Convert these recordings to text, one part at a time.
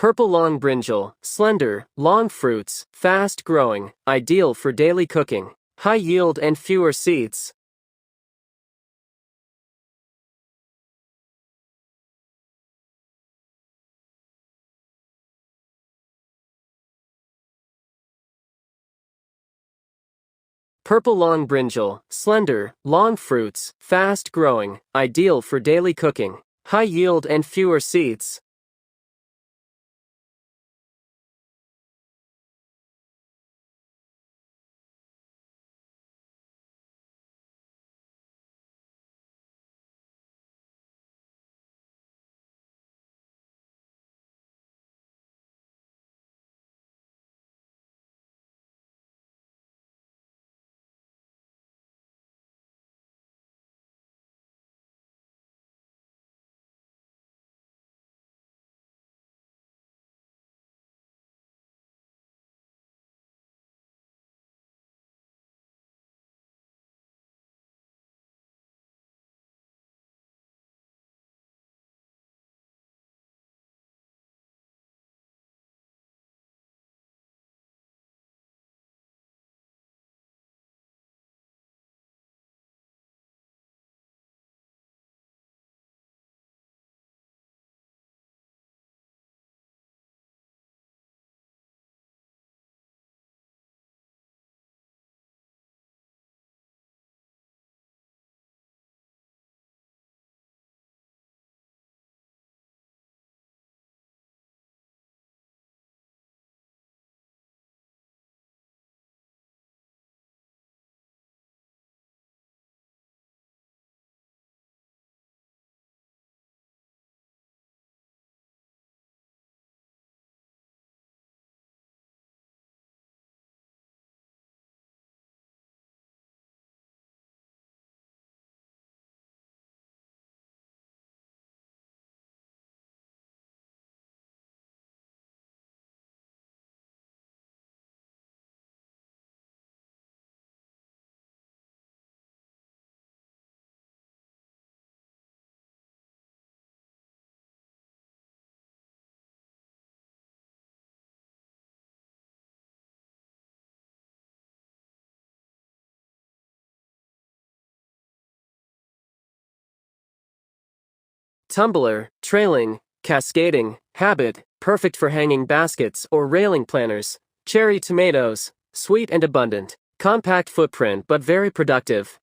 Purple long brinjal, slender, long fruits, fast growing, ideal for daily cooking. High yield and fewer seeds. Purple long brinjal, slender, long fruits, fast growing, ideal for daily cooking. High yield and fewer seeds. Tumbler, trailing, cascading, habit, perfect for hanging baskets or railing planters. Cherry tomatoes, sweet and abundant. Compact footprint but very productive.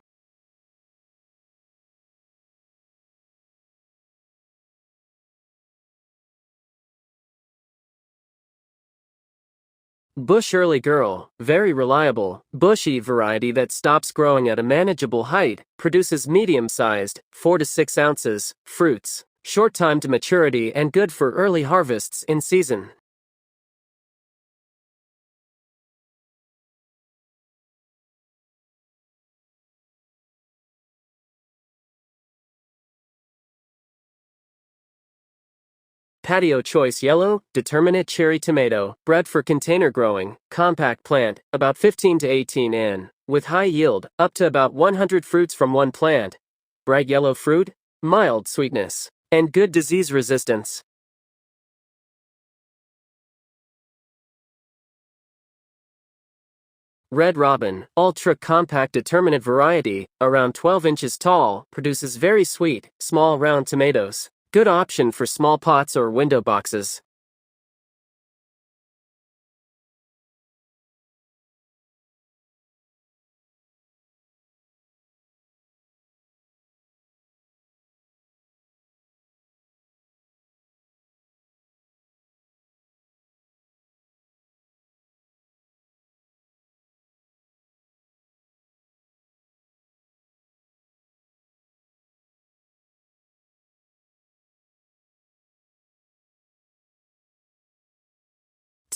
Bush early girl, very reliable, bushy variety that stops growing at a manageable height, produces medium-sized, 4 to 6 ounces, fruits, short time to maturity and good for early harvests in season. Patio choice yellow, determinate cherry tomato, bred for container growing, compact plant, about 15 to 18 in, with high yield, up to about 100 fruits from one plant. Bright yellow fruit, mild sweetness, and good disease resistance. Red Robin, ultra compact determinate variety, around 12 inches tall, produces very sweet, small round tomatoes. Good option for small pots or window boxes.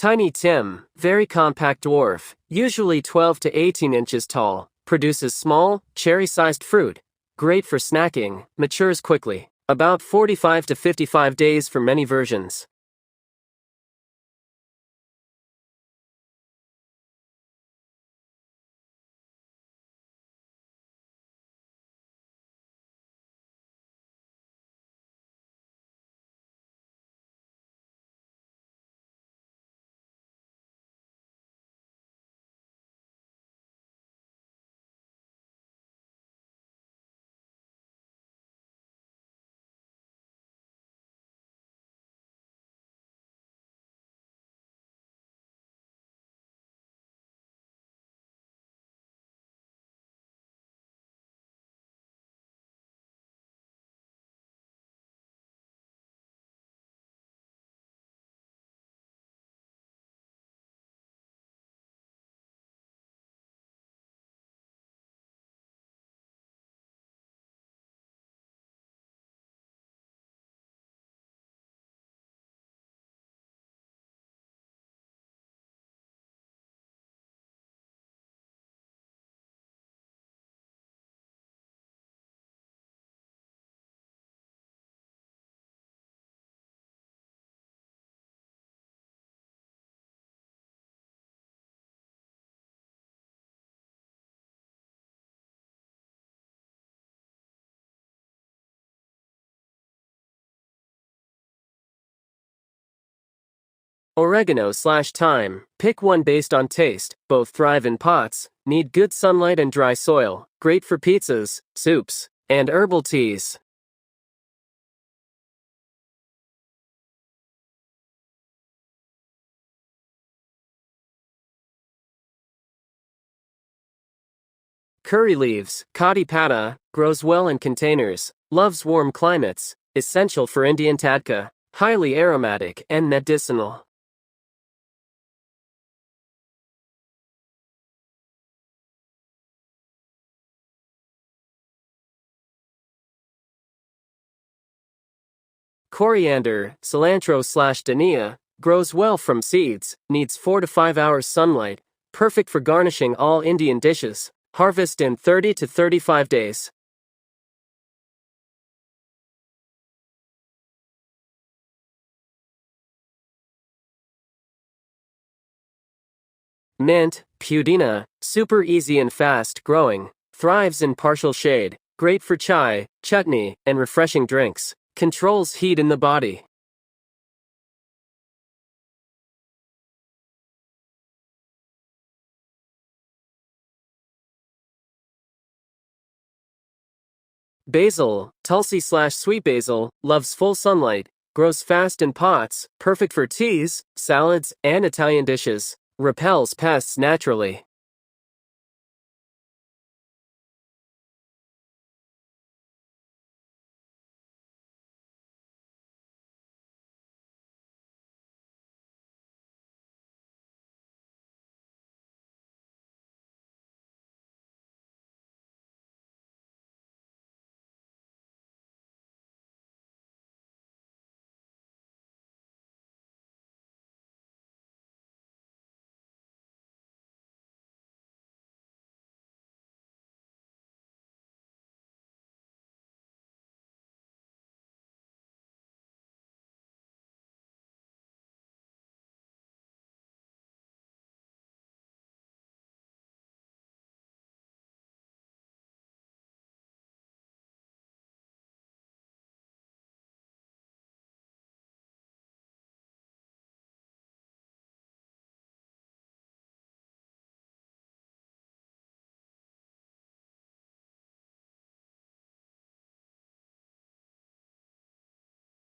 Tiny Tim, very compact dwarf, usually 12 to 18 inches tall, produces small, cherry-sized fruit, great for snacking, matures quickly, about 45 to 55 days for many versions. Oregano/thyme. Pick one based on taste. Both thrive in pots, need good sunlight and dry soil. Great for pizzas, soups, and herbal teas. Curry leaves. Kadi pata. Grows well in containers. Loves warm climates. Essential for Indian tadka. Highly aromatic and medicinal. Coriander, cilantro/dania, grows well from seeds, needs 4 to 5 hours sunlight, perfect for garnishing all Indian dishes. Harvest in 30 to 35 days. Mint, pudina, super easy and fast growing, thrives in partial shade, great for chai, chutney, and refreshing drinks. Controls heat in the body. Basil, Tulsi/sweet basil, loves full sunlight, grows fast in pots, perfect for teas, salads, and Italian dishes. Repels pests naturally.